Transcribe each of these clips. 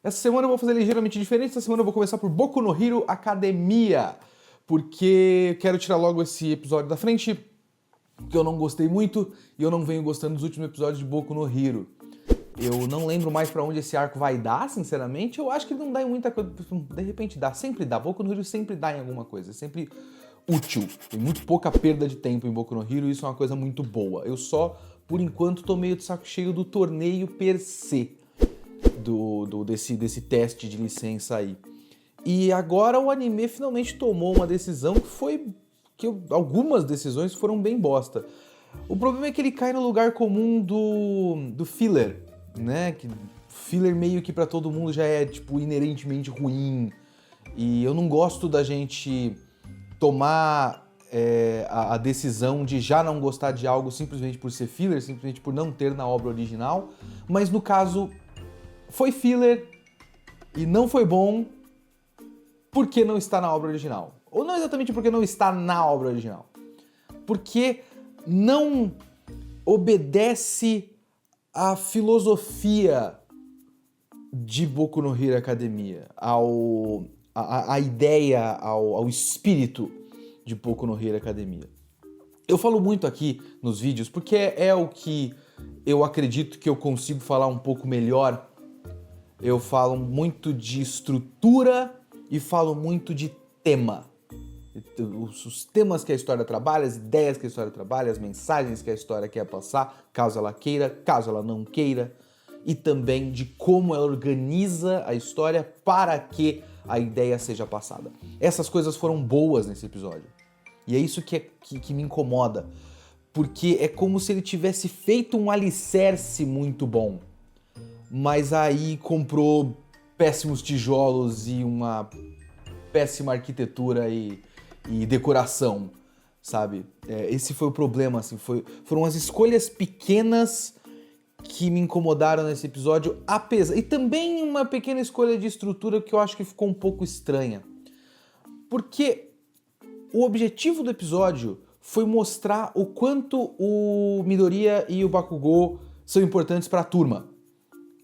Essa semana eu vou fazer ligeiramente diferente, essa semana eu vou começar por Boku no Hero Academia, porque quero tirar logo esse episódio da frente, que eu não gostei muito e eu não venho gostando dos últimos episódios de Boku no Hero. Eu não lembro mais pra onde esse arco vai dar, sinceramente. Eu acho que ele não dá em muita coisa. De repente dá, sempre dá. Boku no Hero sempre dá em alguma coisa, é sempre útil. Tem muito pouca perda de tempo em Boku no Hero e isso é uma coisa muito boa. Eu só, por enquanto, tô meio de saco cheio do torneio per se, desse teste de licença aí. E agora o anime finalmente tomou uma decisão algumas decisões foram bem bosta. O problema é que ele cai no lugar comum do filler, né? Que filler meio que pra todo mundo já é, tipo, inerentemente ruim. E eu não gosto da gente tomar a decisão de já não gostar de algo simplesmente por ser filler, simplesmente por não ter na obra original. Mas no caso, foi filler e não foi bom porque não está na obra original. Ou não exatamente porque não está na obra original. Porque não obedece à filosofia de Boku no Hero Academia, à ideia, ao espírito de Boku no Hero Academia. Eu falo muito aqui nos vídeos porque é o que eu acredito que eu consigo falar um pouco melhor. Eu falo muito de estrutura e falo muito de tema. Os temas que a história trabalha, as ideias que a história trabalha, as mensagens que a história quer passar, caso ela queira, caso ela não queira, e também de como ela organiza a história para que a ideia seja passada. Essas coisas foram boas nesse episódio. E é isso que me incomoda, porque é como se ele tivesse feito um alicerce muito bom, mas aí comprou péssimos tijolos e uma péssima arquitetura e decoração, sabe? Esse foi o problema, assim, foram as escolhas pequenas que me incomodaram nesse episódio, e também uma pequena escolha de estrutura que eu acho que ficou um pouco estranha. Porque o objetivo do episódio foi mostrar o quanto o Midoriya e o Bakugou são importantes para a turma.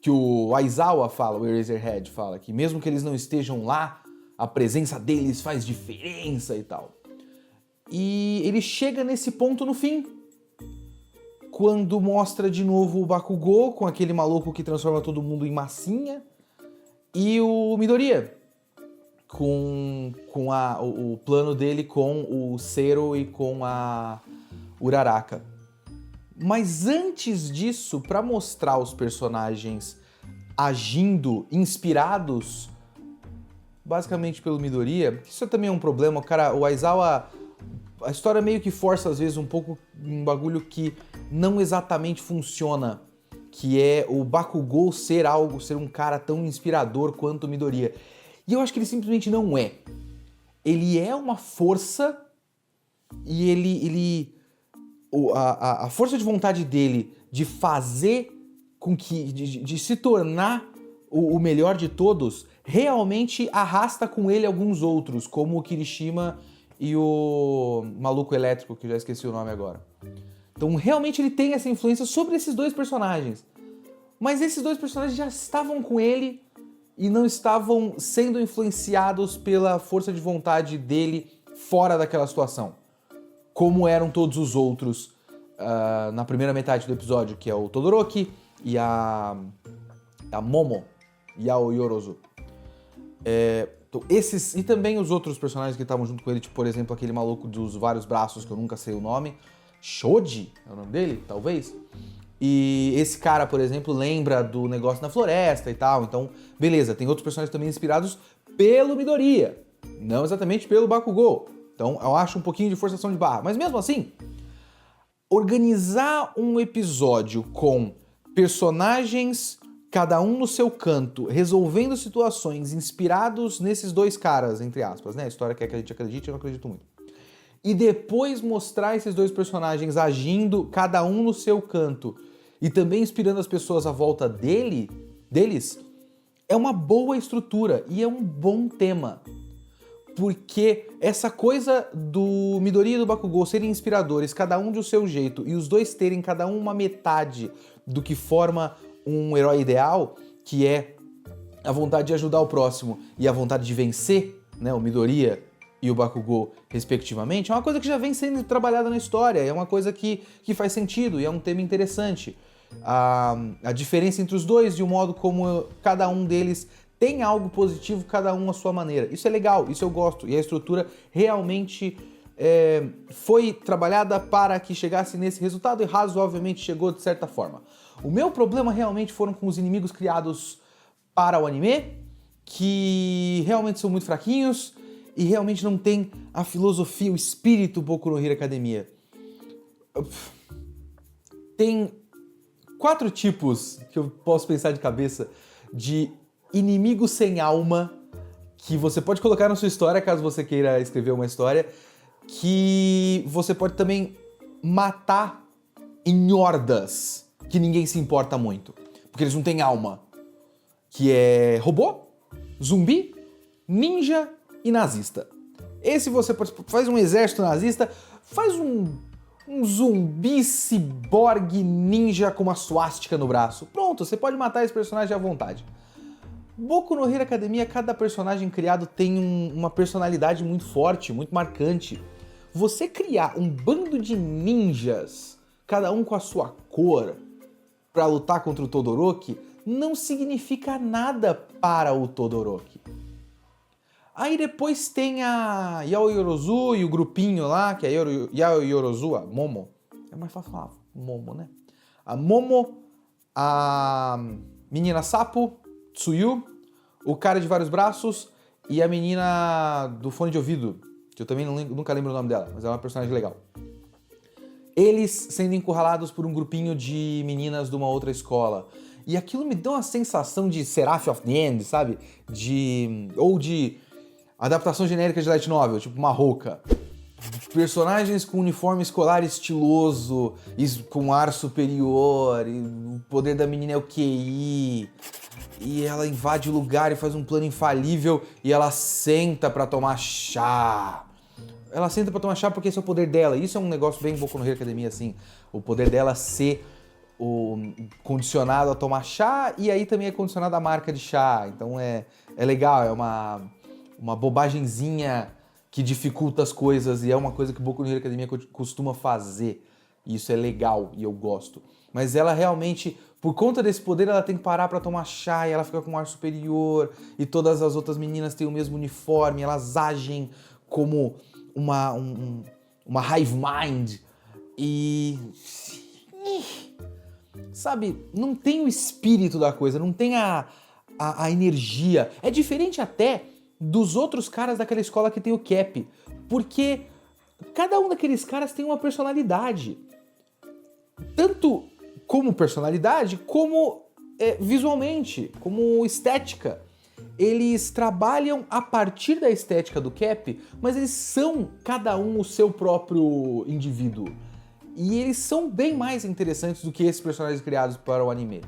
Que o Aizawa fala, o Eraserhead fala, que mesmo que eles não estejam lá, a presença deles faz diferença e tal. E ele chega nesse ponto no fim, quando mostra de novo o Bakugou com aquele maluco que transforma todo mundo em massinha, e o Midoriya com o plano dele com o Zero e com a Uraraka. Mas antes disso, para mostrar os personagens agindo inspirados basicamente pelo Midoriya, isso também é um problema, cara, o Aizawa, a história meio que força às vezes um pouco um bagulho que não exatamente funciona, que é o Bakugou ser um cara tão inspirador quanto o Midoriya. E eu acho que ele simplesmente não é. Ele é uma força e a força de vontade dele de fazer com que, de se tornar o melhor de todos, realmente arrasta com ele alguns outros, como o Kirishima e o maluco elétrico, que eu já esqueci o nome agora. Então realmente ele tem essa influência sobre esses dois personagens. Mas esses dois personagens já estavam com ele e não estavam sendo influenciados pela força de vontade dele fora daquela situação, como eram todos os outros na primeira metade do episódio, que é o Todoroki e a Momo e a Yorozu. Então esses, e também os outros personagens que estavam junto com ele, tipo, por exemplo, aquele maluco dos vários braços, que eu nunca sei o nome, Shoji é o nome dele, talvez? E esse cara, por exemplo, lembra do negócio na floresta e tal, então, beleza, tem outros personagens também inspirados pelo Midoriya, não exatamente pelo Bakugou. Então, eu acho um pouquinho de forçação de barra, mas mesmo assim, organizar um episódio com personagens, cada um no seu canto, resolvendo situações inspirados nesses dois caras, entre aspas, né? A história quer que a gente acredite, eu não acredito muito. E depois mostrar esses dois personagens agindo, cada um no seu canto, e também inspirando as pessoas à volta deles, é uma boa estrutura e é um bom tema. Porque essa coisa do Midoriya e do Bakugou serem inspiradores, cada um do seu jeito, e os dois terem cada um uma metade do que forma um herói ideal, que é a vontade de ajudar o próximo e a vontade de vencer, né, o Midoriya e o Bakugou, respectivamente, é uma coisa que já vem sendo trabalhada na história, é uma coisa que faz sentido e é um tema interessante. A diferença entre os dois, de um modo como cada um deles tem algo positivo, cada um à sua maneira. Isso é legal, isso eu gosto, e a estrutura realmente foi trabalhada para que chegasse nesse resultado e razoavelmente chegou de certa forma. O meu problema realmente foram com os inimigos criados para o anime, que realmente são muito fraquinhos e realmente não tem a filosofia, o espírito Boku no Hero Academia. Tem 4 tipos que eu posso pensar de cabeça de inimigos sem alma que você pode colocar na sua história, caso você queira escrever uma história, que você pode também matar em hordas, que ninguém se importa muito, porque eles não têm alma, que é robô, zumbi, ninja e nazista. Esse você pode... faz um exército nazista, faz um zumbi ciborgue ninja com uma suástica no braço. Pronto, você pode matar esse personagem à vontade. Boku no Hero Academia, cada personagem criado tem uma personalidade muito forte, muito marcante. Você criar um bando de ninjas, cada um com a sua cor, pra lutar contra o Todoroki, não significa nada para o Todoroki. Aí depois tem a Yaoyorozu e o grupinho lá, que é a Yaoyorozu, a Momo. É mais fácil falar Momo, né? A Momo, a menina sapo, Tsuyu, o cara de vários braços e a menina do fone de ouvido, que eu também nunca lembro o nome dela, mas é uma personagem legal. Eles sendo encurralados por um grupinho de meninas de uma outra escola. E aquilo me deu uma sensação de Seraph of the End, sabe? Ou de adaptação genérica de light novel, tipo Mahoka. Personagens com uniforme escolar estiloso, com ar superior, e o poder da menina é o QI, e ela invade o lugar e faz um plano infalível, e ela senta pra tomar chá. Ela senta pra tomar chá porque esse é o poder dela. Isso é um negócio bem Boku no Hero Academia, assim. O poder dela ser condicionado a tomar chá, e aí também é condicionado à marca de chá. Então é legal, é uma bobagenzinha que dificulta as coisas, e é uma coisa que o Boku no Hero Academia costuma fazer. E isso é legal, e eu gosto. Mas ela realmente, por conta desse poder, ela tem que parar pra tomar chá, e ela fica com um ar superior, e todas as outras meninas têm o mesmo uniforme, elas agem como uma hive mind. E... sabe, não tem o espírito da coisa, não tem a energia. É diferente até dos outros caras daquela escola que tem o Cap, porque cada um daqueles caras tem uma personalidade, tanto como personalidade, como visualmente, como estética. Eles trabalham a partir da estética do Cap, mas eles são cada um o seu próprio indivíduo. E eles são bem mais interessantes do que esses personagens criados para o anime.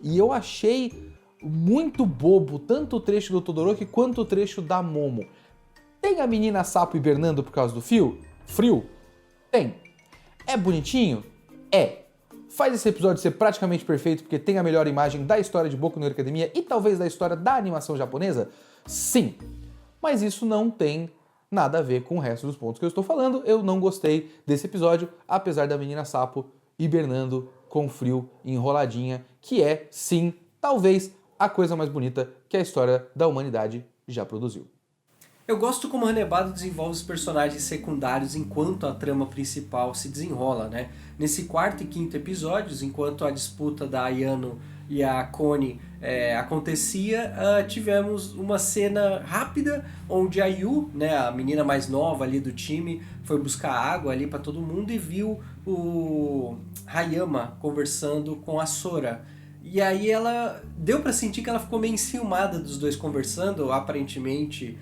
E eu achei muito bobo tanto o trecho do Todoroki quanto o trecho da Momo. Tem a menina sapo hibernando por causa do frio? Tem. É bonitinho? É. Faz esse episódio ser praticamente perfeito porque tem a melhor imagem da história de Boku no Hero Academia e talvez da história da animação japonesa? Sim. Mas isso não tem nada a ver com o resto dos pontos que eu estou falando. Eu não gostei desse episódio, apesar da menina sapo hibernando com frio enroladinha, que é, sim, talvez a coisa mais bonita que a história da humanidade já produziu. Eu gosto como Hanebado desenvolve os personagens secundários enquanto a trama principal se desenrola, né? Nesse quarto e quinto episódios, enquanto a disputa da Ayano e a Connie acontecia, tivemos uma cena rápida onde a Yu, né, a menina mais nova ali do time, foi buscar água ali para todo mundo e viu o Hayama conversando com a Sora. E aí ela deu pra sentir que ela ficou meio enciumada dos dois conversando. Aparentemente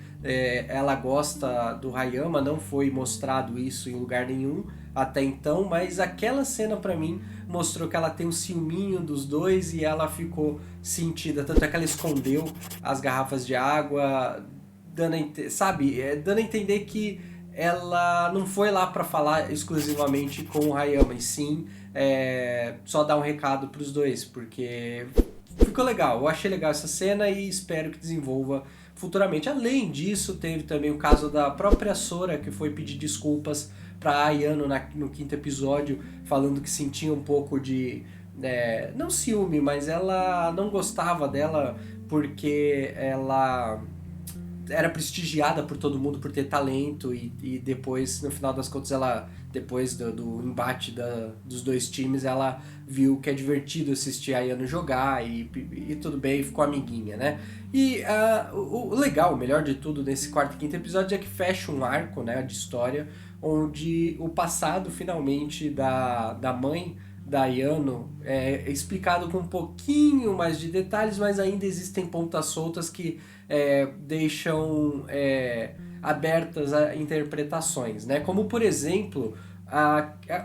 ela gosta do Hayama, não foi mostrado isso em lugar nenhum até então, mas aquela cena pra mim mostrou que ela tem um ciúminho dos dois e ela ficou sentida, tanto é que ela escondeu as garrafas de água, dando a entender que ela não foi lá pra falar exclusivamente com o Hayama, e sim só dar um recado pros dois, porque ficou legal. Eu achei legal essa cena e espero que desenvolva futuramente. Além disso, teve também o caso da própria Sora, que foi pedir desculpas pra Ayano no quinto episódio, falando que sentia um pouco de... não ciúme, mas ela não gostava dela porque ela era prestigiada por todo mundo por ter talento e depois, no final das contas, ela, depois do embate dos dois times, ela viu que é divertido assistir a Ayano jogar e tudo bem, ficou amiguinha, né? E o legal, o melhor de tudo nesse quarto e quinto episódio é que fecha um arco, né, de história onde o passado, finalmente, da mãe da Ayano é explicado com um pouquinho mais de detalhes, mas ainda existem pontas soltas que deixam abertas a interpretações, né? Como, por exemplo,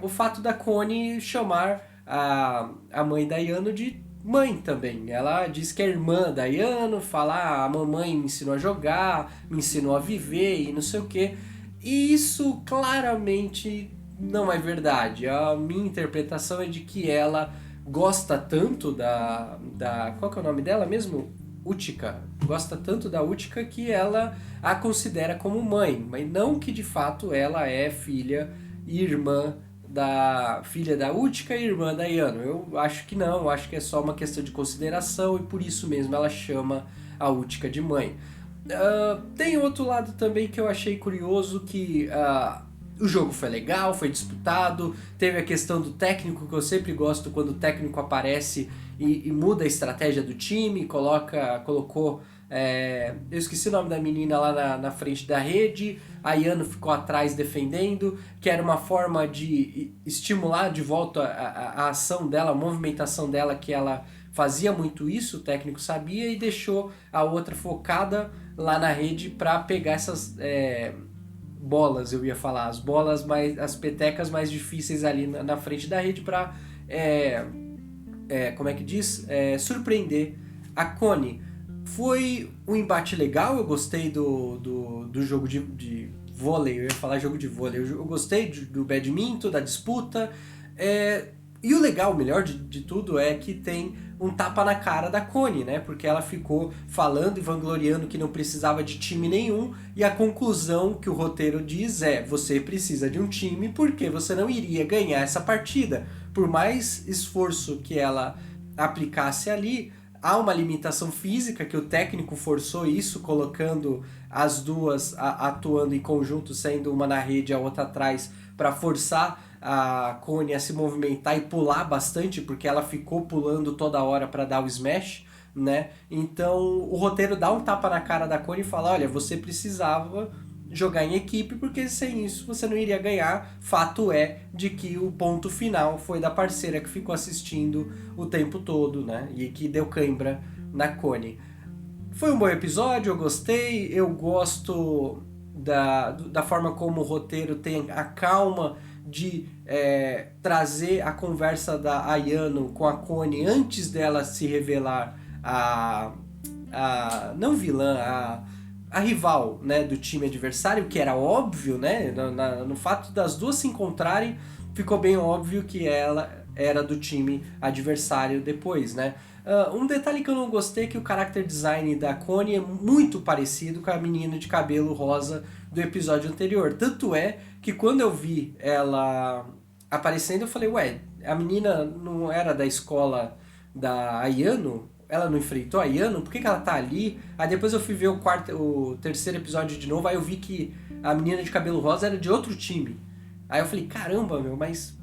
o fato da Connie chamar a mãe da Ayano de mãe também. Ela diz que é irmã da Ayano, fala, a mamãe me ensinou a jogar, me ensinou a viver e não sei o quê. E isso claramente não é verdade. A minha interpretação é de que ela gosta tanto qual que é o nome dela mesmo? Utica. Gosta tanto da Utica que ela a considera como mãe, mas não que de fato ela é filha e irmã filha da Utica e irmã da Ayano. Eu acho que não, eu acho que é só uma questão de consideração e por isso mesmo ela chama a Utica de mãe. Tem outro lado também que eu achei curioso, que o jogo foi legal, foi disputado, teve a questão do técnico, que eu sempre gosto quando o técnico aparece e muda a estratégia do time, colocou... eu esqueci o nome da menina lá na frente da rede, a Ayano ficou atrás defendendo, que era uma forma de estimular de volta a ação dela, a movimentação dela, que ela fazia muito isso, o técnico sabia, e deixou a outra focada lá na rede para pegar essas bolas, eu ia falar, as petecas mais difíceis ali na frente da rede para como é que diz? Surpreender a Connie. Foi um embate legal, eu gostei do jogo de vôlei, eu ia falar jogo de vôlei, eu gostei do badminton, da disputa, e o legal, o melhor de tudo é que tem um tapa na cara da Connie, né? Porque ela ficou falando e vangloriando que não precisava de time nenhum, e a conclusão que o roteiro diz você precisa de um time porque você não iria ganhar essa partida. Por mais esforço que ela aplicasse ali, há uma limitação física que o técnico forçou isso, colocando as duas atuando em conjunto, sendo uma na rede e a outra atrás, para forçar a Connie a se movimentar e pular bastante, porque ela ficou pulando toda hora para dar o smash, né? Então o roteiro dá um tapa na cara da Connie e fala, olha, você precisava jogar em equipe, porque sem isso você não iria ganhar. Fato é de que o ponto final foi da parceira que ficou assistindo o tempo todo, né? E que deu cãibra na Connie. Foi um bom episódio, eu gostei, eu gosto da forma como o roteiro tem a calma de trazer a conversa da Ayano com a Connie antes dela se revelar não vilã, a rival, né, do time adversário, que era óbvio, né, no fato das duas se encontrarem, ficou bem óbvio que ela era do time adversário depois, né. Um detalhe que eu não gostei é que o character design da Connie é muito parecido com a menina de cabelo rosa do episódio anterior. Tanto é que quando eu vi ela aparecendo, eu falei, ué, a menina não era da escola da Ayano? Ela não enfrentou a Ayano? Por que ela tá ali? Aí depois eu fui ver o terceiro episódio de novo, aí eu vi que a menina de cabelo rosa era de outro time. Aí eu falei, caramba, meu, mas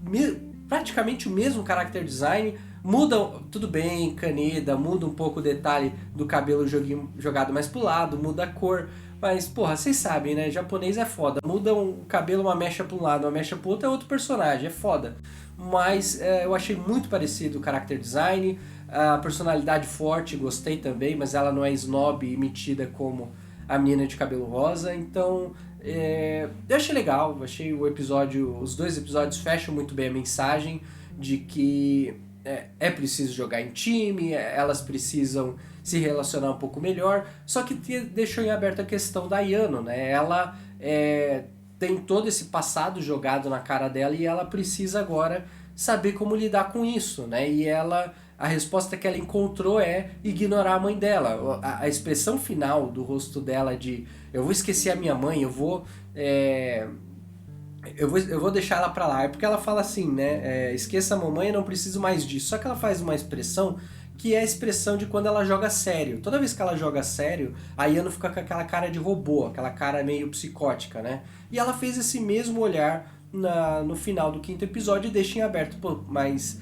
praticamente o mesmo character design, muda, tudo bem, Kaneda, muda um pouco o detalhe do cabelo jogado mais pro lado, muda a cor, mas, porra, vocês sabem, né, japonês é foda, muda um cabelo, uma mecha pra um lado, uma mecha pro outro, é outro personagem, é foda. Mas eu achei muito parecido o character design, a personalidade forte, gostei também, mas ela não é snob e metida como a menina de cabelo rosa, então eu achei legal, achei os dois episódios fecham muito bem a mensagem de que é preciso jogar em time, elas precisam se relacionar um pouco melhor, só que deixou em aberto a questão da Ayano, né? Ela tem todo esse passado jogado na cara dela e ela precisa agora saber como lidar com isso, né? E ela a resposta que ela encontrou é ignorar a mãe dela. A expressão final do rosto dela de eu vou esquecer a minha mãe, eu vou deixar ela pra lá. É porque ela fala assim, né? Esqueça a mamãe, eu não preciso mais disso. Só que ela faz uma expressão que é a expressão de quando ela joga sério. Toda vez que ela joga sério, a Yano fica com aquela cara de robô, aquela cara meio psicótica, né? E ela fez esse mesmo olhar no final do 5º episódio e deixa em aberto. Pô, mas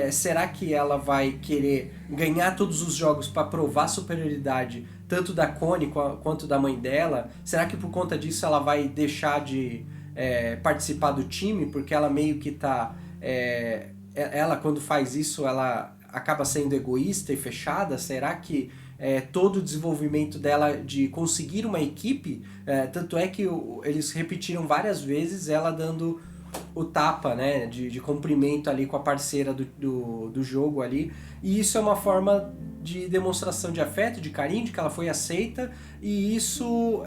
será que ela vai querer ganhar todos os jogos para provar a superioridade tanto da Connie quanto da mãe dela? Será que por conta disso ela vai deixar de participar do time? Porque ela meio que tá... ela, quando faz isso, ela acaba sendo egoísta e fechada? Será que todo o desenvolvimento dela de conseguir uma equipe, tanto é que eles repetiram várias vezes ela dando o tapa, né, de cumprimento ali com a parceira do jogo ali, e isso é uma forma de demonstração de afeto, de carinho, de que ela foi aceita, e isso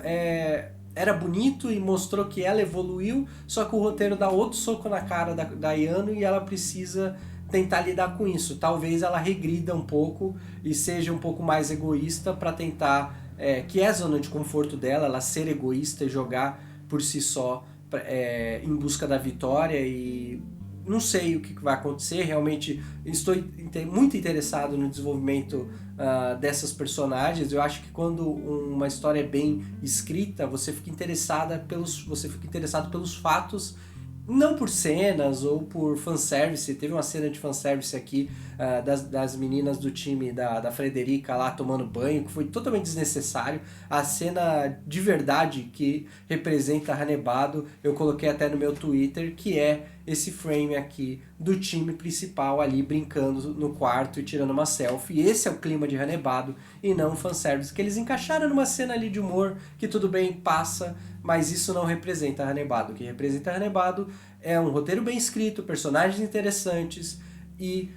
era bonito e mostrou que ela evoluiu, só que o roteiro dá outro soco na cara da Yano e ela precisa tentar lidar com isso. Talvez ela regrida um pouco e seja um pouco mais egoísta para tentar, que é a zona de conforto dela, ela ser egoísta e jogar por si só em busca da vitória. E não sei o que vai acontecer, realmente estou muito interessado no desenvolvimento dessas personagens. Eu acho que quando uma história é bem escrita, você fica interessado pelos fatos, não por cenas ou por fanservice. Teve uma cena de fanservice aqui das meninas do time da Frederica lá tomando banho, que foi totalmente desnecessário. A cena de verdade que representa Hanebado, eu coloquei até no meu Twitter, que é esse frame aqui do time principal ali brincando no quarto e tirando uma selfie. E esse é o clima de Hanebado e não o fanservice, que eles encaixaram numa cena ali de humor que tudo bem, passa, mas isso não representa Hanebado. O que representa Hanebado é um roteiro bem escrito, personagens interessantes e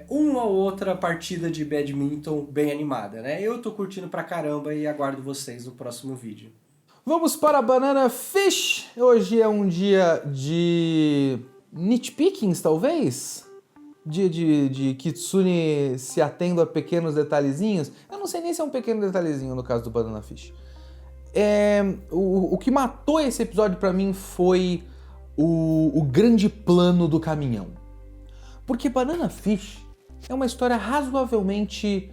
uma ou outra partida de badminton bem animada, né? Eu tô curtindo pra caramba e aguardo vocês no próximo vídeo. Vamos para a Banana Fish. Hoje é um dia de nitpickings, talvez? Dia de Kitsune se atendo a pequenos detalhezinhos. Eu não sei nem se é um pequeno detalhezinho no caso do Banana Fish. O que matou esse episódio pra mim foi o grande plano do caminhão. Porque Banana Fish é uma história razoavelmente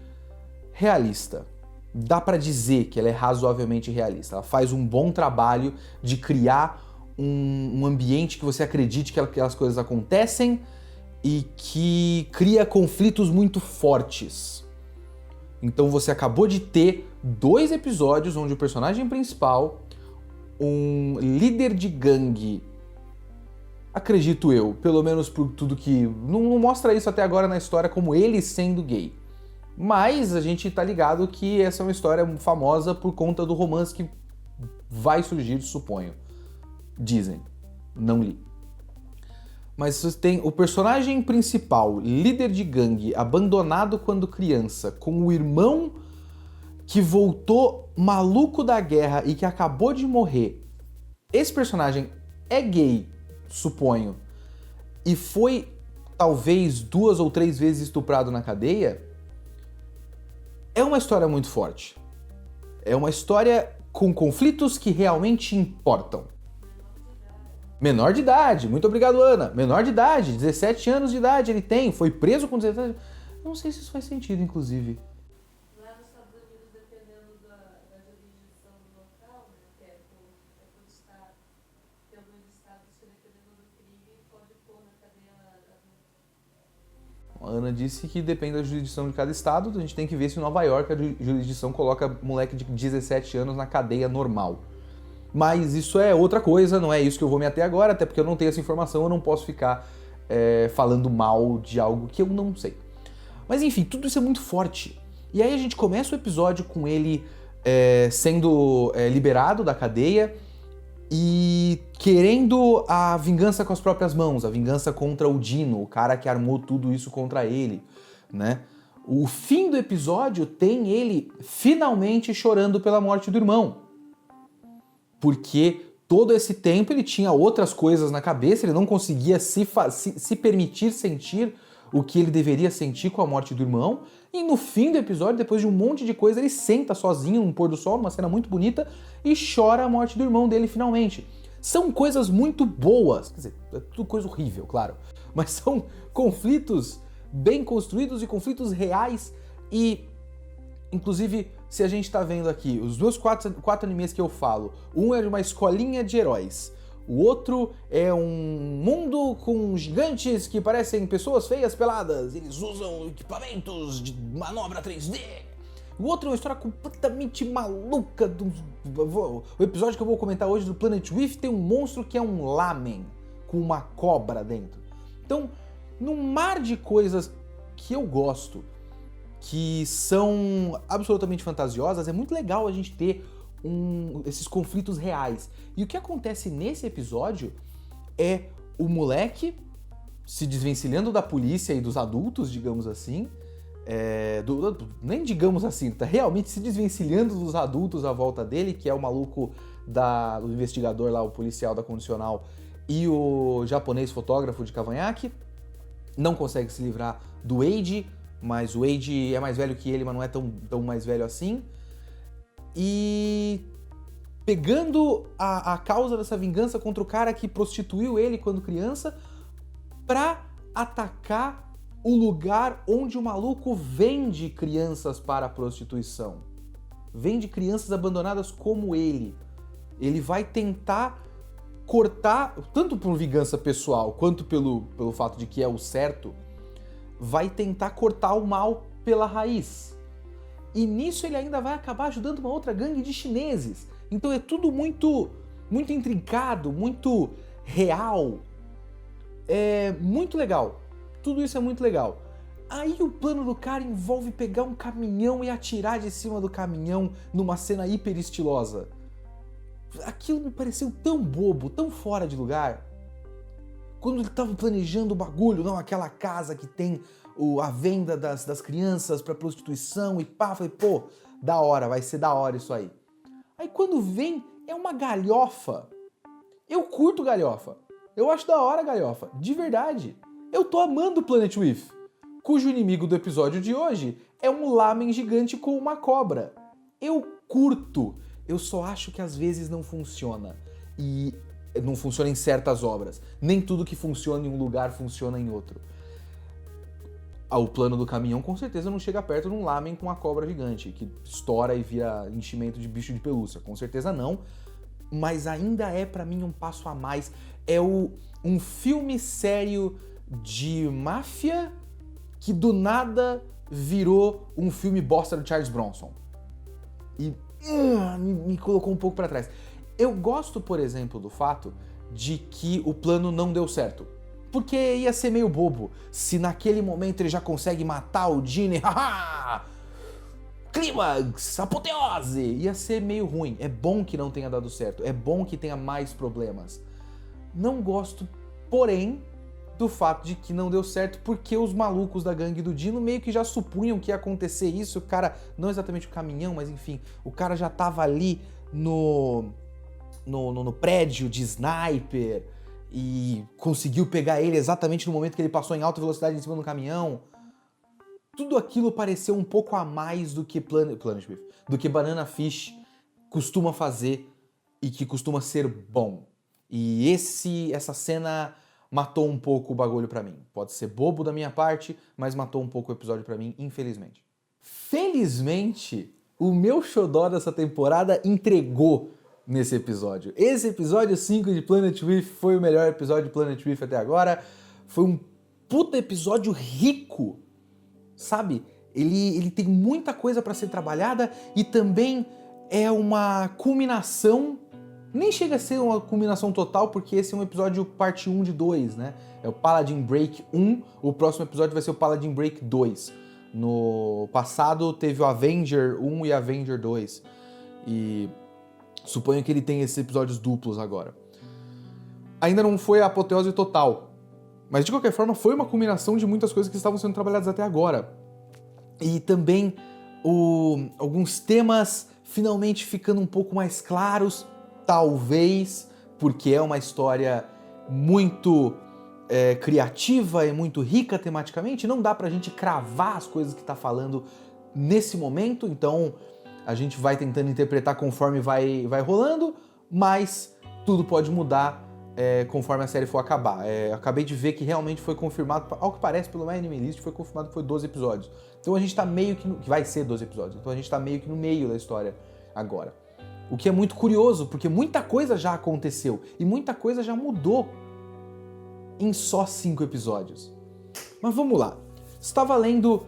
realista. Dá pra dizer que ela é razoavelmente realista. Ela faz um bom trabalho de criar um ambiente que você acredite que aquelas coisas acontecem e que cria conflitos muito fortes. Então você acabou de ter 2 episódios onde o personagem principal, um líder de gangue, acredito eu, pelo menos por tudo que... Não mostra isso até agora na história como ele sendo gay. Mas a gente tá ligado que essa é uma história famosa por conta do romance que vai surgir, suponho. Dizem. Não li. Mas você tem o personagem principal, líder de gangue, abandonado quando criança, com o irmão que voltou maluco da guerra e que acabou de morrer. Esse personagem é gay, suponho, e foi talvez 2 ou 3 vezes estuprado na cadeia. É uma história muito forte. É uma história com conflitos que realmente importam. Menor de idade, muito obrigado, Ana. Menor de idade, 17 anos de idade ele tem, foi preso com 17 anos. Não sei se isso faz sentido, inclusive. Lá nos Estados Unidos, dependendo da jurisdição do local, né, que é por estado, tem alguns estados que, dependendo do crime, pode pôr na cadeia adulta. A Ana disse que depende da jurisdição de cada estado, a gente tem que ver se em Nova York a jurisdição coloca moleque de 17 anos na cadeia normal. Mas isso é outra coisa, não é isso que eu vou me ater agora, até porque eu não tenho essa informação, eu não posso ficar falando mal de algo que eu não sei. Mas enfim, tudo isso é muito forte. E aí a gente começa o episódio com ele sendo liberado da cadeia e querendo a vingança com as próprias mãos, a vingança contra o Dino, o cara que armou tudo isso contra ele, né? O fim do episódio tem ele finalmente chorando pela morte do irmão. Porque todo esse tempo ele tinha outras coisas na cabeça, ele não conseguia se permitir sentir o que ele deveria sentir com a morte do irmão. E no fim do episódio, depois de um monte de coisa, ele senta sozinho num pôr do sol, numa cena muito bonita, e chora a morte do irmão dele finalmente. São coisas muito boas, quer dizer, é tudo coisa horrível, claro, mas são conflitos bem construídos e conflitos reais. E, inclusive, se a gente tá vendo aqui, os meus quatro animes que eu falo, um é de uma escolinha de heróis, o outro é um mundo com gigantes que parecem pessoas feias peladas, eles usam equipamentos de manobra 3D. O outro é uma história completamente maluca. O episódio que eu vou comentar hoje do Planet With tem um monstro que é um lamen, com uma cobra dentro. Então, num mar de coisas que eu gosto, que são absolutamente fantasiosas, é muito legal a gente ter esses conflitos reais. E o que acontece nesse episódio é o moleque se desvencilhando da polícia e dos adultos, digamos assim, nem digamos assim, tá realmente se desvencilhando dos adultos à volta dele, que é o maluco do investigador lá, o policial da condicional, e o japonês fotógrafo de cavanhaque. Não consegue se livrar do Eiji, mas o Eiji é mais velho que ele, mas não é tão mais velho assim. E pegando a causa dessa vingança contra o cara que prostituiu ele quando criança, pra atacar o lugar onde o maluco vende crianças para a prostituição. Vende crianças abandonadas como ele. Ele vai tentar cortar, tanto por vingança pessoal, quanto pelo fato de que é o certo, vai tentar cortar o mal pela raiz. E nisso ele ainda vai acabar ajudando uma outra gangue de chineses. Então é tudo muito intrincado, muito real. É muito legal. Tudo isso é muito legal. Aí o plano do cara envolve pegar um caminhão e atirar de cima do caminhão numa cena hiper estilosa. Aquilo me pareceu tão bobo, tão fora de lugar. Quando ele tava planejando o bagulho, não, aquela casa que tem a venda das crianças pra prostituição e pá, falei, pô, da hora, vai ser da hora isso aí. Aí quando vem, é uma galhofa. Eu curto galhofa. Eu acho da hora galhofa, de verdade. Eu tô amando Planet With, cujo inimigo do episódio de hoje é um lamen gigante com uma cobra. Eu curto. Eu só acho que às vezes não funciona. E não funciona em certas obras. Nem tudo que funciona em um lugar funciona em outro. O plano do caminhão com certeza não chega perto de um lamen com uma cobra gigante, que estoura e vira enchimento de bicho de pelúcia. Com certeza não. Mas ainda é pra mim um passo a mais. É um filme sério de máfia que do nada virou um filme bosta do Charles Bronson. E me colocou um pouco pra trás. Eu gosto, por exemplo, do fato de que o plano não deu certo. Porque ia ser meio bobo se naquele momento ele já consegue matar o Gene. Haha! Clímax! Apoteose! Ia ser meio ruim. É bom que não tenha dado certo. É bom que tenha mais problemas. Não gosto, porém, do fato de que não deu certo porque os malucos da gangue do Dino meio que já supunham que ia acontecer isso. O cara, não exatamente o caminhão, mas enfim, o cara já tava ali no prédio de sniper e conseguiu pegar ele exatamente no momento que ele passou em alta velocidade em cima do caminhão. Tudo aquilo pareceu um pouco a mais do que Planet With, do que Banana Fish costuma fazer e que costuma ser bom. E essa cena matou um pouco o bagulho pra mim. Pode ser bobo da minha parte, mas matou um pouco o episódio pra mim, infelizmente. Felizmente, o meu xodó dessa temporada entregou nesse episódio. Esse episódio 5 de Planet With foi o melhor episódio de Planet With até agora. Foi um puta episódio rico, sabe? Ele tem muita coisa pra ser trabalhada e também é uma culminação. Nem chega a ser uma culminação total, porque esse é um episódio parte 1 de 2, né? É o Paladin Break 1, o próximo episódio vai ser o Paladin Break 2. No passado teve o Avenger 1 e Avenger 2. E suponho que ele tem esses episódios duplos agora. Ainda não foi a apoteose total, mas de qualquer forma foi uma culminação de muitas coisas que estavam sendo trabalhadas até agora. E também alguns temas finalmente ficando um pouco mais claros, talvez, porque é uma história muito criativa, é muito rica tematicamente, não dá pra gente cravar as coisas que tá falando nesse momento, então a gente vai tentando interpretar conforme vai rolando, mas tudo pode mudar conforme a série for acabar. Acabei de ver que realmente foi confirmado, ao que parece pelo My Anime List, foi confirmado que foi 12 episódios. Então a gente tá meio que vai ser 12 episódios, então a gente tá meio que no meio da história agora. O que é muito curioso, porque muita coisa já aconteceu e muita coisa já mudou em só 5 episódios. Mas vamos lá. Estava lendo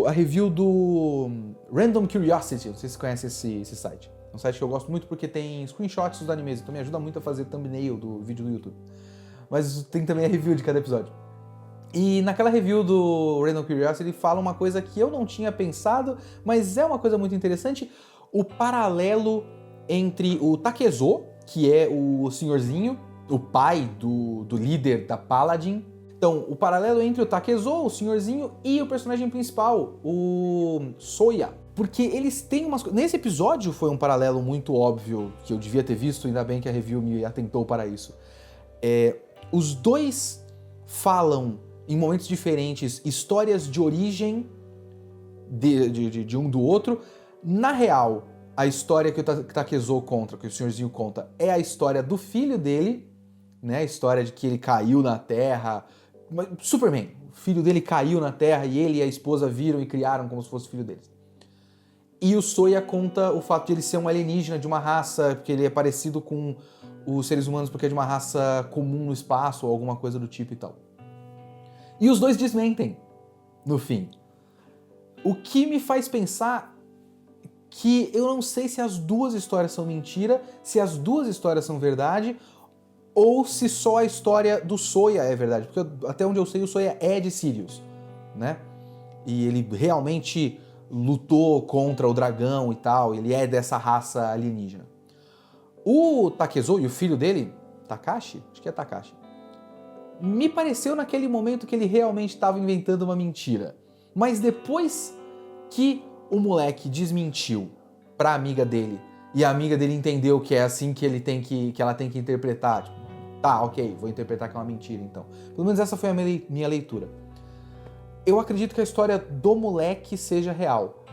a review do Random Curiosity, não sei se você conhece esse site. É um site que eu gosto muito porque tem screenshots dos animes, então me ajuda muito a fazer thumbnail do vídeo do YouTube. Mas tem também a review de cada episódio. E naquela review do Random Curiosity ele fala uma coisa que eu não tinha pensado, mas é uma coisa muito interessante, o paralelo entre o Takezo, que é o senhorzinho, o pai do líder da Paladin. Então, o paralelo entre o Takezo, o senhorzinho, e o personagem principal, o Soya. Porque eles têm umas coisas... Nesse episódio foi um paralelo muito óbvio, que eu devia ter visto, ainda bem que a review me atentou para isso. Os dois falam, em momentos diferentes, histórias de origem de um do outro. Na real, a história que o Takezo conta, que o senhorzinho conta, é a história do filho dele, né? A história de que ele caiu na Terra... Superman, o filho dele caiu na Terra e ele e a esposa viram e criaram como se fosse o filho deles. E o Soya conta o fato de ele ser um alienígena de uma raça, porque ele é parecido com os seres humanos porque é de uma raça comum no espaço ou alguma coisa do tipo e tal. E os dois desmentem, no fim. O que me faz pensar que eu não sei se as duas histórias são mentira, se as duas histórias são verdade, ou se só a história do Soya é verdade. Porque até onde eu sei, o Soya é de Sirius, né? E ele realmente lutou contra o dragão e tal, ele é dessa raça alienígena. O Takezo e o filho dele, Takashi? Acho que é Takashi. Me pareceu naquele momento que ele realmente estava inventando uma mentira. Mas depois que o moleque desmentiu pra amiga dele, e a amiga dele entendeu que é assim que ela tem que interpretar, tipo, tá, ok, vou interpretar que é uma mentira então. Pelo menos essa foi a minha leitura. Eu acredito que a história do moleque seja real.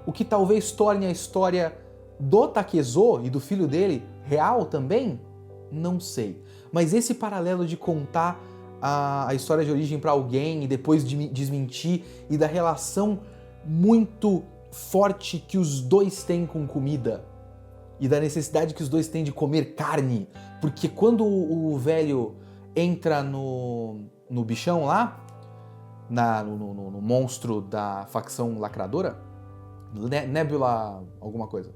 O que talvez torne a história do Takezo e do filho dele real também? Não sei. Mas esse paralelo de contar a história de origem pra alguém e depois de desmentir e da relação muito forte que os dois têm com comida e da necessidade que os dois têm de comer carne, porque quando o velho entra no bichão lá, no monstro da facção lacradora, Nebula alguma coisa,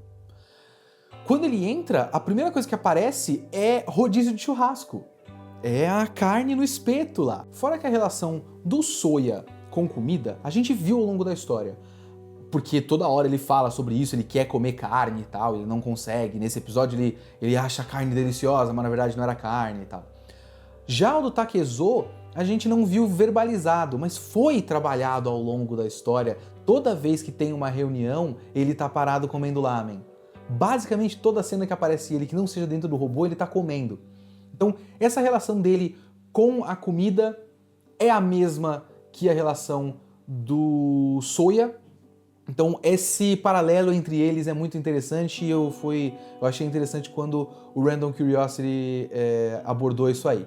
quando ele entra, a primeira coisa que aparece é rodízio de churrasco. É a carne no espeto lá. Fora que a relação do Soya com comida, a gente viu ao longo da história. Porque toda hora ele fala sobre isso, ele quer comer carne e tal, ele não consegue. Nesse episódio ele acha a carne deliciosa, mas na verdade não era carne e tal. Já o do Takezo, a gente não viu verbalizado, mas foi trabalhado ao longo da história. Toda vez que tem uma reunião, ele tá parado comendo lamen. Basicamente, toda cena que aparece ele, que não seja dentro do robô, ele tá comendo. Então, essa relação dele com a comida é a mesma que a relação do Soya. Então, esse paralelo entre eles é muito interessante e eu achei interessante quando o Random Curiosity abordou isso aí.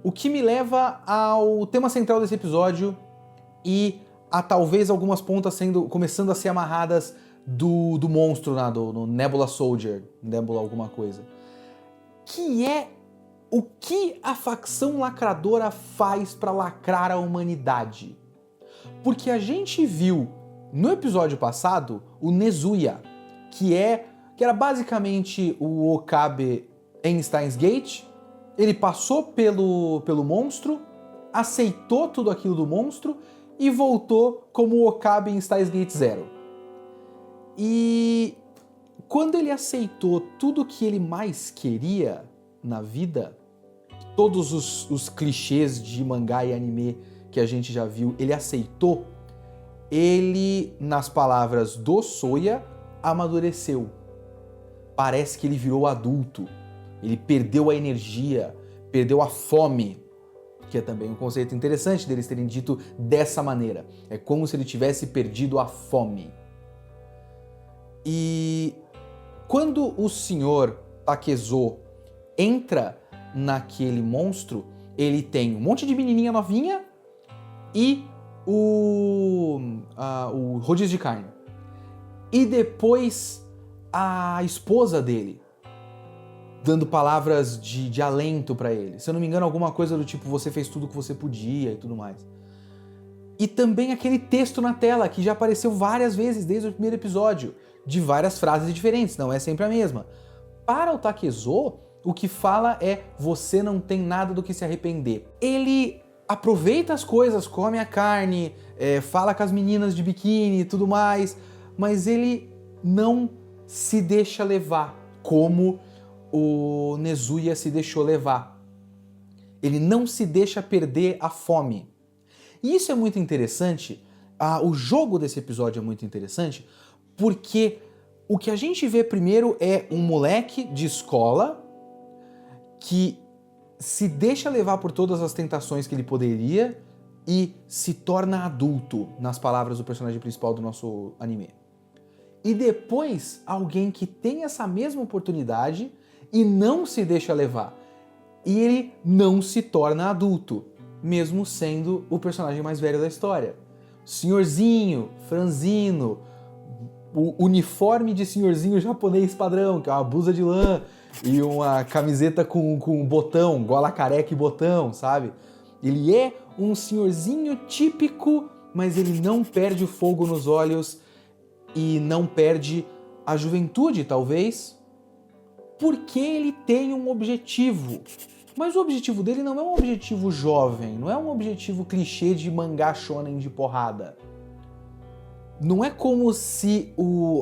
O que me leva ao tema central desse episódio e a talvez algumas pontas começando a ser amarradas do monstro lá, no Nebula Soldier, Nebula alguma coisa. Que é o que a facção lacradora faz para lacrar a humanidade. Porque a gente viu no episódio passado o Nezuya, que era basicamente o Okabe em Steins Gate. Ele passou pelo monstro, aceitou tudo aquilo do monstro e voltou como o Okabe em Steins Gate 0. E quando ele aceitou tudo que ele mais queria na vida, todos os clichês de mangá e anime que a gente já viu, ele aceitou, ele, nas palavras do Soya, amadureceu. Parece que ele virou adulto, ele perdeu a energia, perdeu a fome que é também um conceito interessante deles terem dito dessa maneira. É como se ele tivesse perdido a fome. E quando o Sr. Takezo entra naquele monstro, ele tem um monte de menininha novinha e o rodízio de carne. E depois a esposa dele, dando palavras de alento pra ele. Se eu não me engano, alguma coisa do tipo, você fez tudo o que você podia e tudo mais. E também aquele texto na tela, que já apareceu várias vezes desde o primeiro episódio, de várias frases diferentes, não é sempre a mesma. Para o Takezo, o que fala é, você não tem nada do que se arrepender. Ele aproveita as coisas, come a carne, fala com as meninas de biquíni e tudo mais, mas ele não se deixa levar, como o Nezuya se deixou levar. Ele não se deixa perder a fome. E isso é muito interessante, o jogo desse episódio é muito interessante, porque o que a gente vê primeiro é um moleque de escola que se deixa levar por todas as tentações que ele poderia e se torna adulto, nas palavras do personagem principal do nosso anime. E depois, alguém que tem essa mesma oportunidade e não se deixa levar. E ele não se torna adulto, mesmo sendo o personagem mais velho da história. Senhorzinho, franzino, o uniforme de senhorzinho japonês padrão, que é uma blusa de lã e uma camiseta com botão, gola careca e botão, sabe? Ele é um senhorzinho típico, mas ele não perde o fogo nos olhos e não perde a juventude, talvez, porque ele tem um objetivo. Mas o objetivo dele não é um objetivo jovem, não é um objetivo clichê de mangá shonen de porrada. Não é como se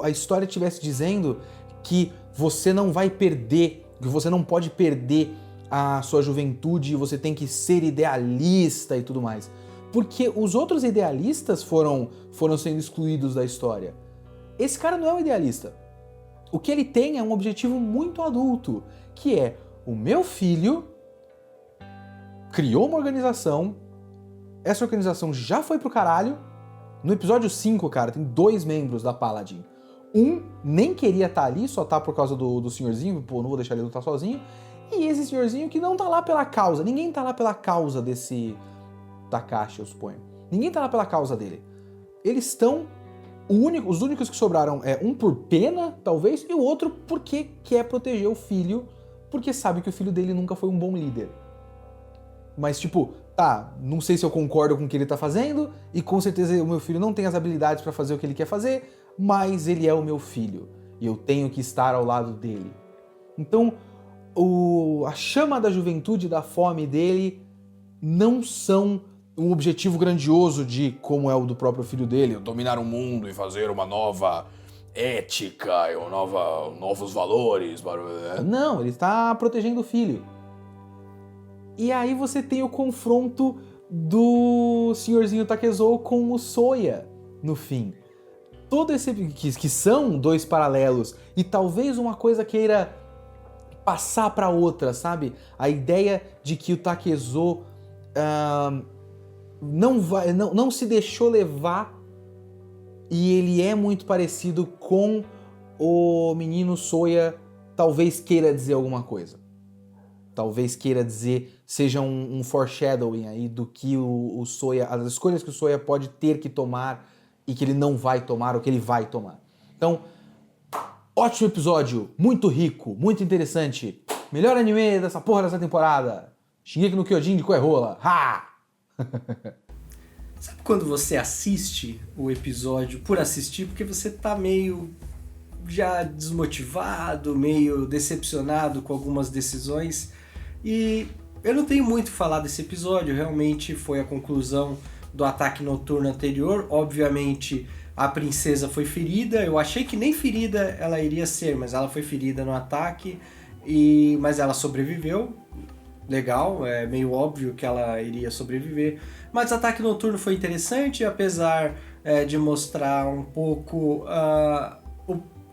a história estivesse dizendo que você não vai perder, que você não pode perder a sua juventude, você tem que ser idealista e tudo mais. Porque os outros idealistas foram sendo excluídos da história. Esse cara não é um idealista. O que ele tem é um objetivo muito adulto, que é o meu filho criou uma organização, essa organização já foi pro caralho. No episódio 5, cara, tem 2 membros da Paladin. Um nem queria estar ali, só tá por causa do senhorzinho, pô, não vou deixar ele lutar sozinho. E esse senhorzinho que não tá lá pela causa, ninguém tá lá pela causa desse Takashi, eu suponho. Ninguém tá lá pela causa dele. Eles estão... Os únicos que sobraram é um por pena, talvez, e o outro porque quer proteger o filho, porque sabe que o filho dele nunca foi um bom líder. Mas tipo, tá, não sei se eu concordo com o que ele tá fazendo, e com certeza o meu filho não tem as habilidades pra fazer o que ele quer fazer, mas ele é o meu filho, e eu tenho que estar ao lado dele. Então, a chama da juventude e da fome dele não são um objetivo grandioso de, como é o do próprio filho dele, dominar o mundo e fazer uma nova ética, novos valores. Não, ele está protegendo o filho. E aí você tem o confronto do senhorzinho Takezo com o Soya no fim. Todo esse que são 2 paralelos e talvez uma coisa queira passar para outra, sabe? A ideia de que o Takezo não se deixou levar e ele é muito parecido com o menino Soya, talvez queira dizer alguma coisa. Talvez queira dizer, seja um foreshadowing aí do que o Soya, as escolhas que o Soya pode ter que tomar e que ele não vai tomar ou que ele vai tomar. Então, ótimo episódio, muito rico, muito interessante. Melhor anime dessa porra dessa temporada. Shingeki no Kyojin de Koe-rola. Ha! Sabe quando você assiste o episódio por assistir, porque você tá meio já desmotivado, meio decepcionado com algumas decisões? E eu não tenho muito a falar desse episódio, realmente foi a conclusão do ataque noturno anterior. Obviamente a princesa foi ferida, eu achei que nem ferida ela iria ser, mas ela foi ferida no ataque, mas ela sobreviveu. Legal, é meio óbvio que ela iria sobreviver. Mas Ataque Noturno foi interessante, apesar de mostrar um pouco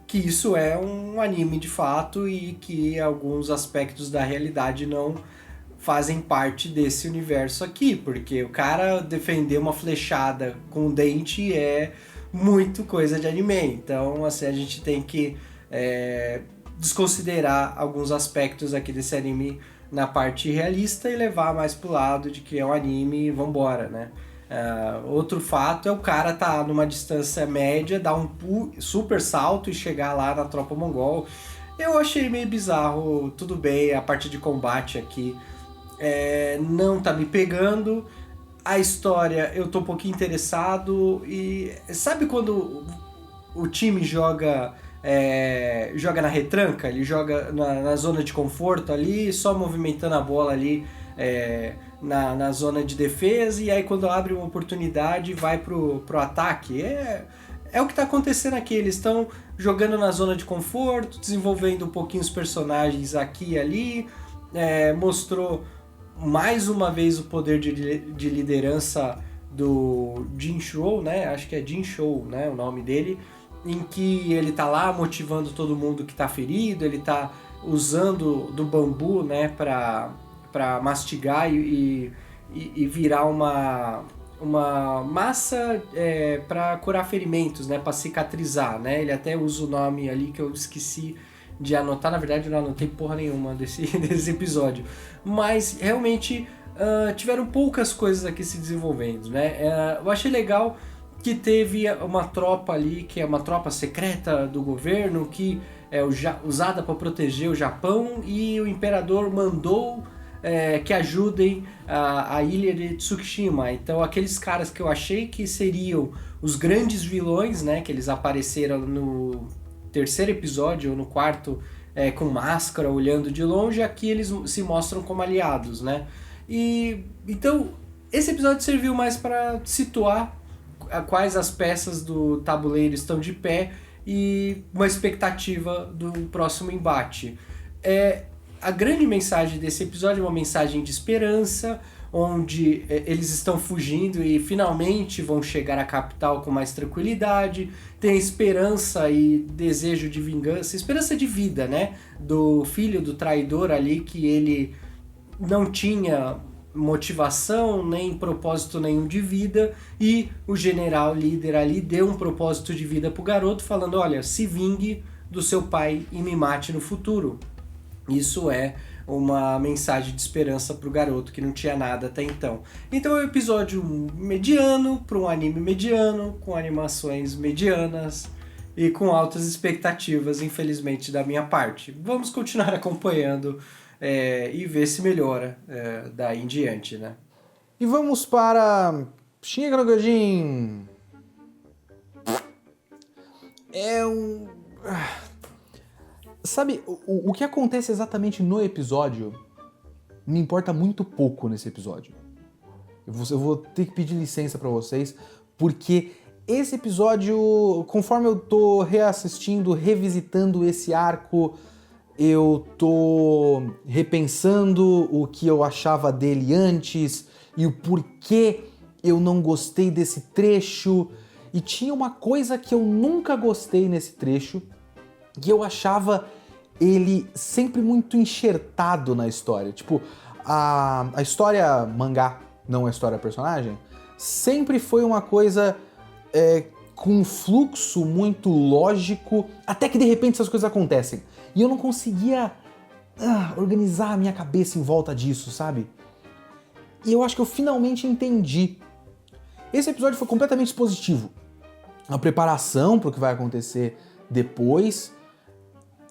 que isso é um anime de fato e que alguns aspectos da realidade não fazem parte desse universo aqui, porque o cara defender uma flechada com um dente é muito coisa de anime. Então, assim, a gente tem que desconsiderar alguns aspectos aqui desse anime na parte realista e levar mais pro lado de que é um anime e vambora, né? Outro fato é o cara tá numa distância média, dar um super salto e chegar lá na tropa mongol. Eu achei meio bizarro, tudo bem, a parte de combate aqui não tá me pegando. A história eu tô um pouquinho interessado e sabe quando o time joga na retranca, ele joga na zona de conforto ali, só movimentando a bola ali na zona de defesa, e aí quando abre uma oportunidade vai pro ataque. É o que tá acontecendo aqui, eles estão jogando na zona de conforto, desenvolvendo um pouquinho os personagens aqui e ali, mostrou mais uma vez o poder de liderança do Jin Shou, né? Acho que é Jin Shou, né, o nome dele, em que ele tá lá motivando todo mundo que tá ferido, ele tá usando do bambu, né, pra mastigar e virar uma massa para curar ferimentos, né, para cicatrizar, né? Ele até usa o nome ali que eu esqueci de anotar, na verdade eu não anotei porra nenhuma desse episódio, mas realmente tiveram poucas coisas aqui se desenvolvendo, né? Eu achei legal que teve uma tropa ali, que é uma tropa secreta do governo, que é usada para proteger o Japão, e o imperador mandou que ajudem a ilha de Tsukushima. Então aqueles caras que eu achei que seriam os grandes vilões, né, que eles apareceram no terceiro episódio ou no quarto com máscara, olhando de longe, aqui eles se mostram como aliados, né? E então esse episódio serviu mais para situar quais as peças do tabuleiro estão de pé e uma expectativa do próximo embate. A grande mensagem desse episódio é uma mensagem de esperança, onde eles estão fugindo e finalmente vão chegar à capital com mais tranquilidade. Tem esperança e desejo de vingança, esperança de vida, né? Do filho do traidor ali, que ele não tinha motivação nem propósito nenhum de vida, e o general líder ali deu um propósito de vida pro garoto, falando: olha, se vingue do seu pai e me mate no futuro. Isso é uma mensagem de esperança pro garoto que não tinha nada até então. Então é um episódio mediano para um anime mediano, com animações medianas e com altas expectativas, infelizmente, da minha parte. Vamos continuar acompanhando e ver se melhora daí em diante, né? E vamos para Shingeki no Kyojin. Sabe, o que acontece exatamente no episódio me importa muito pouco nesse episódio. Eu vou ter que pedir licença pra vocês, porque esse episódio, conforme eu tô reassistindo, revisitando esse arco, eu tô repensando o que eu achava dele antes e o porquê eu não gostei desse trecho. E tinha uma coisa que eu nunca gostei nesse trecho, que eu achava ele sempre muito enxertado na história. Tipo, a história mangá, não a história personagem, sempre foi uma coisa com um fluxo muito lógico, até que de repente essas coisas acontecem. E eu não conseguia organizar a minha cabeça em volta disso, sabe? E eu acho que eu finalmente entendi. Esse episódio foi completamente expositivo. A preparação para o que vai acontecer depois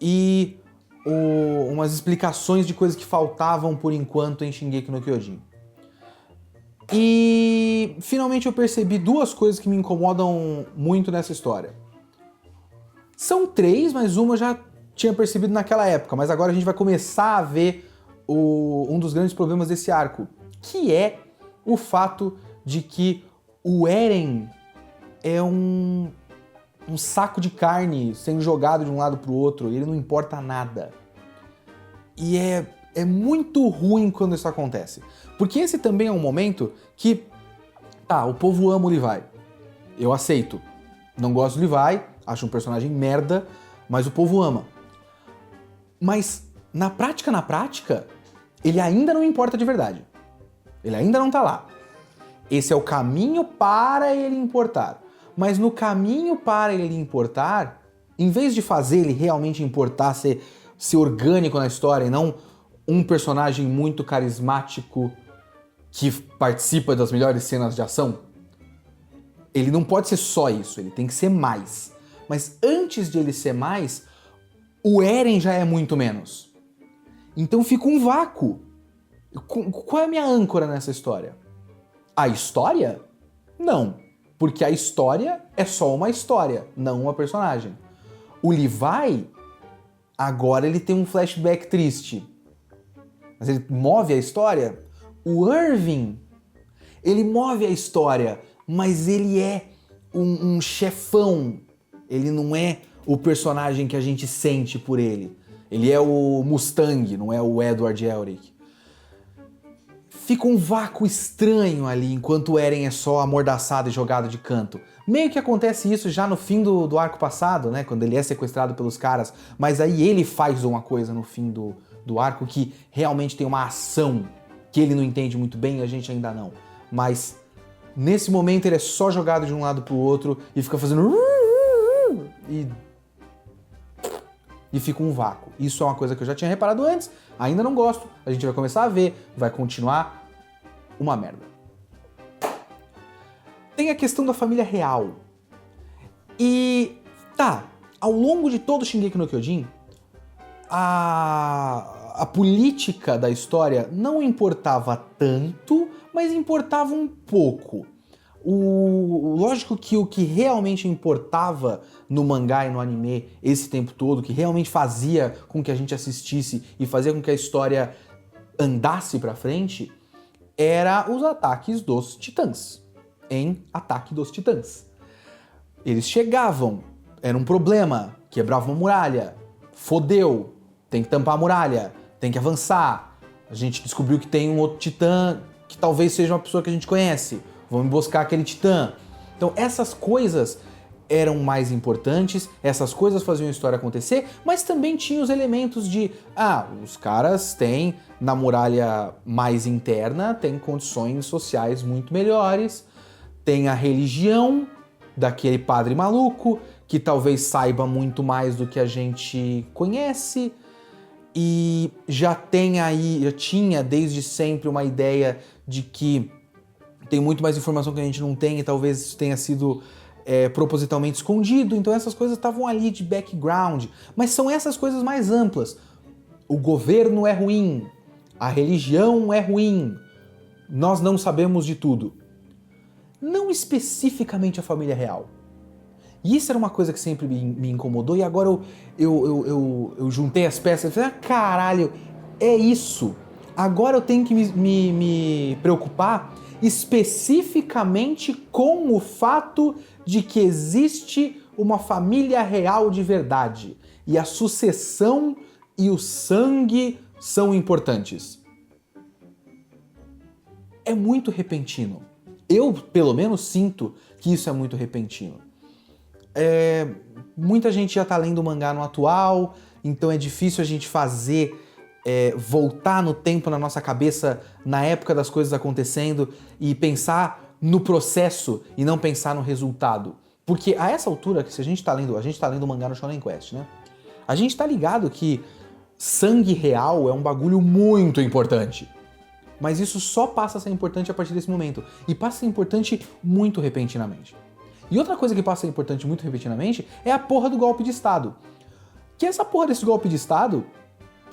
e umas explicações de coisas que faltavam por enquanto em Shingeki no Kyojin. E finalmente eu percebi duas coisas que me incomodam muito nessa história. São três, mas uma eu já tinha percebido naquela época, mas agora a gente vai começar a ver um dos grandes problemas desse arco, que é o fato de que o Eren é um saco de carne sendo jogado de um lado pro outro e ele não importa nada. E é muito ruim quando isso acontece. Porque esse também é um momento que, o povo ama o Levi. Eu aceito. Não gosto do Levi, acho um personagem merda, mas o povo ama. Mas na prática, ele ainda não importa de verdade. Ele ainda não tá lá. Esse é o caminho para ele importar. Mas no caminho para ele importar, em vez de fazer ele realmente importar, ser orgânico na história e não um personagem muito carismático que participa das melhores cenas de ação, ele não pode ser só isso, ele tem que ser mais. Mas antes de ele ser mais, o Eren já é muito menos. Então fica um vácuo. Qual é a minha âncora nessa história? A história? Não. Porque a história é só uma história, não uma personagem. O Levi, agora ele tem um flashback triste. Mas ele move a história? O Irving, ele move a história, mas ele é um chefão. Ele não é o personagem que a gente sente por ele. Ele é o Mustang, não é o Edward Elric. Fica um vácuo estranho ali, enquanto o Eren é só amordaçado e jogado de canto. Meio que acontece isso já no fim do arco passado, né? Quando ele é sequestrado pelos caras. Mas aí ele faz uma coisa no fim do arco que realmente tem uma ação que ele não entende muito bem e a gente ainda não. Mas nesse momento ele é só jogado de um lado pro outro e fica fazendo... E fica um vácuo. Isso é uma coisa que eu já tinha reparado antes, ainda não gosto, a gente vai começar a ver, vai continuar uma merda. Tem a questão da família real. E tá, ao longo de todo Shingeki no Kyojin, a política da história não importava tanto, mas importava um pouco. Lógico que o que realmente importava no mangá e no anime esse tempo todo, que realmente fazia com que a gente assistisse e fazia com que a história andasse pra frente, era os ataques dos titãs, em Ataque dos Titãs. Eles chegavam, era um problema, quebravam uma muralha, fodeu, tem que tampar a muralha, tem que avançar, a gente descobriu que tem um outro titã que talvez seja uma pessoa que a gente conhece, vamos emboscar aquele titã. Então essas coisas eram mais importantes, essas coisas faziam a história acontecer, mas também tinha os elementos de, os caras têm, na muralha mais interna, tem condições sociais muito melhores, tem a religião daquele padre maluco, que talvez saiba muito mais do que a gente conhece, e já tinha desde sempre uma ideia de que tem muito mais informação que a gente não tem e talvez isso tenha sido propositalmente escondido, então essas coisas estavam ali de background, mas são essas coisas mais amplas. O governo é ruim, a religião é ruim, nós não sabemos de tudo. Não especificamente a família real. E isso era uma coisa que sempre me incomodou e agora eu juntei as peças e falei, caralho, é isso. Agora eu tenho que me preocupar especificamente com o fato de que existe uma família real de verdade e a sucessão e o sangue são importantes. É muito repentino. Eu, pelo menos, sinto que isso é muito repentino. Muita gente já tá lendo o mangá no atual, então é difícil a gente fazer... voltar no tempo na nossa cabeça, na época das coisas acontecendo e pensar no processo e não pensar no resultado. Porque a essa altura, que se a gente tá lendo o mangá no Shonen Quest, né? A gente tá ligado que sangue real é um bagulho muito importante. Mas isso só passa a ser importante a partir desse momento. E passa a ser importante muito repentinamente. E outra coisa que passa a ser importante muito repentinamente é a porra do golpe de Estado. Que essa porra desse golpe de Estado...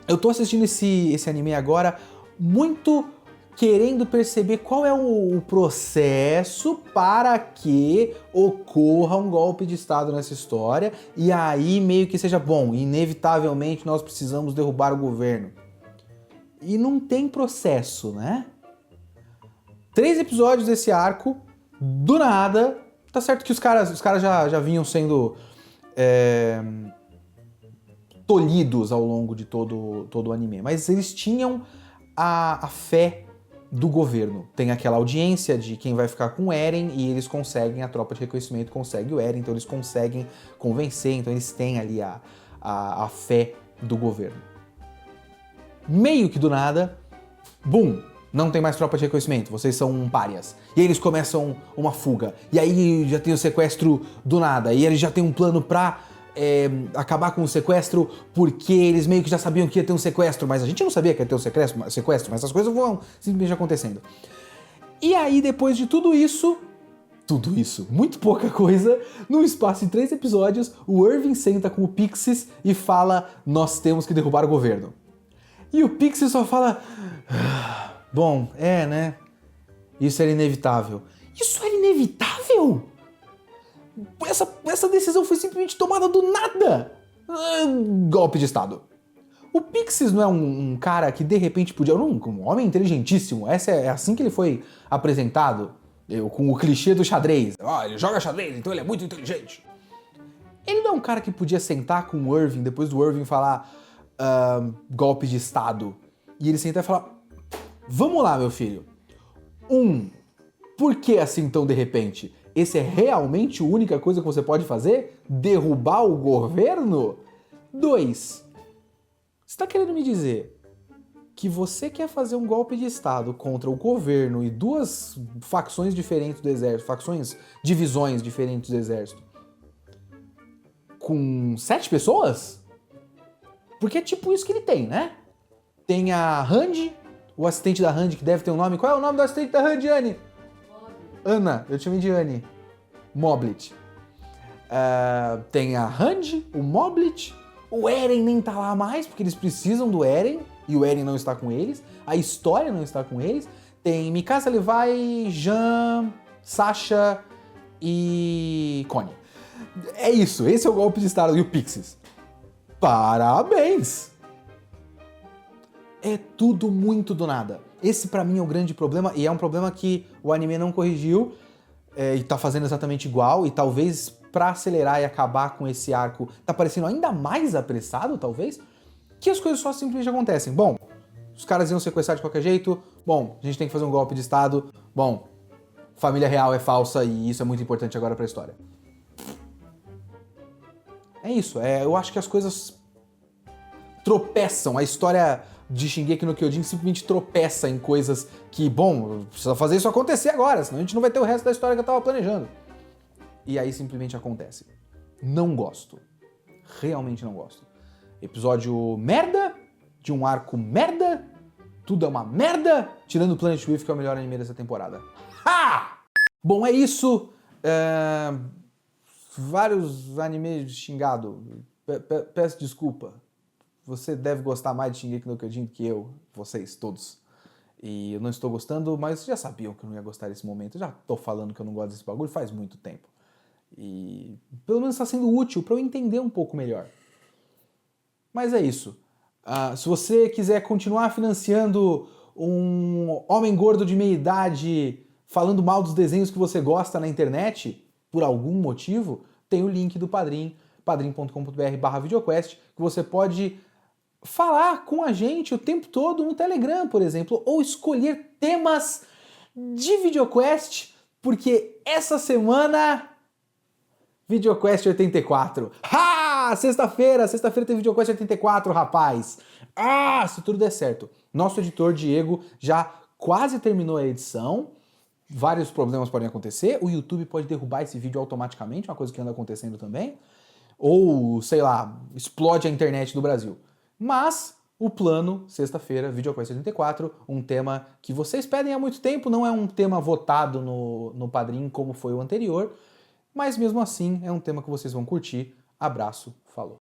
Eu tô assistindo esse anime agora muito querendo perceber qual é o processo para que ocorra um golpe de Estado nessa história e aí meio que seja, bom, inevitavelmente nós precisamos derrubar o governo. E não tem processo, né? 3 episódios desse arco, do nada, tá certo que os caras já vinham sendo... tolhidos ao longo de todo o anime, mas eles tinham a fé do governo. Tem aquela audiência de quem vai ficar com o Eren e eles conseguem, a tropa de reconhecimento consegue o Eren, então eles conseguem convencer, então eles têm ali a fé do governo. Meio que do nada, Bum! Não tem mais tropa de reconhecimento, vocês são párias. E aí eles começam uma fuga. E aí já tem o sequestro do nada. E eles já tem um plano pra acabar com o sequestro, porque eles meio que já sabiam que ia ter um sequestro, mas a gente não sabia que ia ter um sequestro, mas as coisas vão simplesmente acontecendo. E aí, depois de tudo isso, muito pouca coisa, num espaço de 3 episódios, o Irving senta com o Pixies e fala: nós temos que derrubar o governo. E o Pixies só fala: bom, né? Isso era inevitável. Isso era inevitável? Essa decisão foi simplesmente tomada do nada! Golpe de Estado. O Pixies não é um cara que de repente podia... Um homem inteligentíssimo. É assim que ele foi apresentado. Com o clichê do xadrez. Ele joga xadrez, então ele é muito inteligente. Ele não é um cara que podia sentar com o Irving, depois do Irving falar golpe de Estado. E ele sentar e falar: vamos lá, meu filho. Por que assim tão de repente? Esse é realmente a única coisa que você pode fazer? Derrubar o governo? 2. Você está querendo me dizer que você quer fazer um golpe de Estado contra o governo e 2 facções diferentes do exército, divisões diferentes do exército, com 7 pessoas? Porque é tipo isso que ele tem, né? Tem a Randy, o assistente da Randy, que deve ter um nome. Qual é o nome do assistente da Randy, Anne? Ana, eu te chamei de Anne. Moblit. Tem a Randy, o Moblit. O Eren nem tá lá mais, porque eles precisam do Eren. E o Eren não está com eles. A história não está com eles. Tem Mikasa, Levi, Jean, Sasha e Connie. É isso, esse é o golpe de Estado e o Pixies. Parabéns! É tudo muito do nada. Esse pra mim é o grande problema, e é um problema que o anime não corrigiu, e tá fazendo exatamente igual, e talvez pra acelerar e acabar com esse arco, tá parecendo ainda mais apressado, talvez, que as coisas só simplesmente acontecem. Bom, os caras iam sequestrar de qualquer jeito, bom, a gente tem que fazer um golpe de Estado, bom, família real é falsa e isso é muito importante agora pra história. É isso, eu acho que as coisas tropeçam, a história de Shingeki no Kyojin simplesmente tropeça em coisas que, bom, precisa fazer isso acontecer agora, senão a gente não vai ter o resto da história que eu tava planejando. E aí simplesmente acontece. Não gosto. Realmente não gosto. Episódio merda, de um arco merda, tudo é uma merda, tirando o Planet With, que é o melhor anime dessa temporada. Ha! Bom, é isso. Vários animes xingado. Peço desculpa. Você deve gostar mais de Shingeki no Kyojin do que eu, vocês todos. E eu não estou gostando, mas já sabiam que eu não ia gostar desse momento. Eu já tô falando que eu não gosto desse bagulho faz muito tempo. E pelo menos está sendo útil para eu entender um pouco melhor. Mas é isso. Se você quiser continuar financiando um homem gordo de meia idade falando mal dos desenhos que você gosta na internet, por algum motivo, tem o link do Padrim, padrim.com.br/videoquest, que você pode falar com a gente o tempo todo no Telegram, por exemplo, ou escolher temas de videoquest, porque essa semana videoquest 84. Sexta-feira tem videoquest 84, rapaz. Se tudo der certo. Nosso editor Diego já quase terminou a edição. Vários problemas podem acontecer. O YouTube pode derrubar esse vídeo automaticamente, uma coisa que anda acontecendo também. Ou, sei lá, explode a internet do Brasil. Mas o plano, sexta-feira, videoquest 84, um tema que vocês pedem há muito tempo, não é um tema votado no Padrim como foi o anterior, mas mesmo assim é um tema que vocês vão curtir. Abraço, falou.